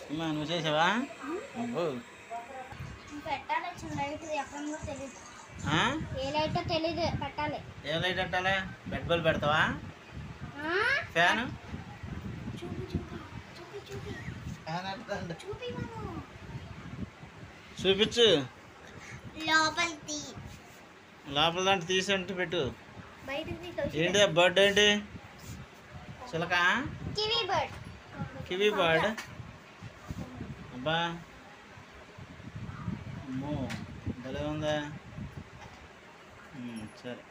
అమ్మా నువ్వు చేసావా? పెట్టాలి లైట్ ఎక్కడ తెలియదు. ఏ లైట్ తెలీదు పెట్టాలి. ఏ లైట్ పెట్టాలి? బెడ్ బల్బ్ పెడతావా? ఫ్యాన్ చూపించు. లోపల దాంట్లో తీసి పెట్టు. ఏంటి బర్డ్? ఏంటి చిలక? Kiwi bird. అబ్బా అమ్మో భలే ఉందా. సరే.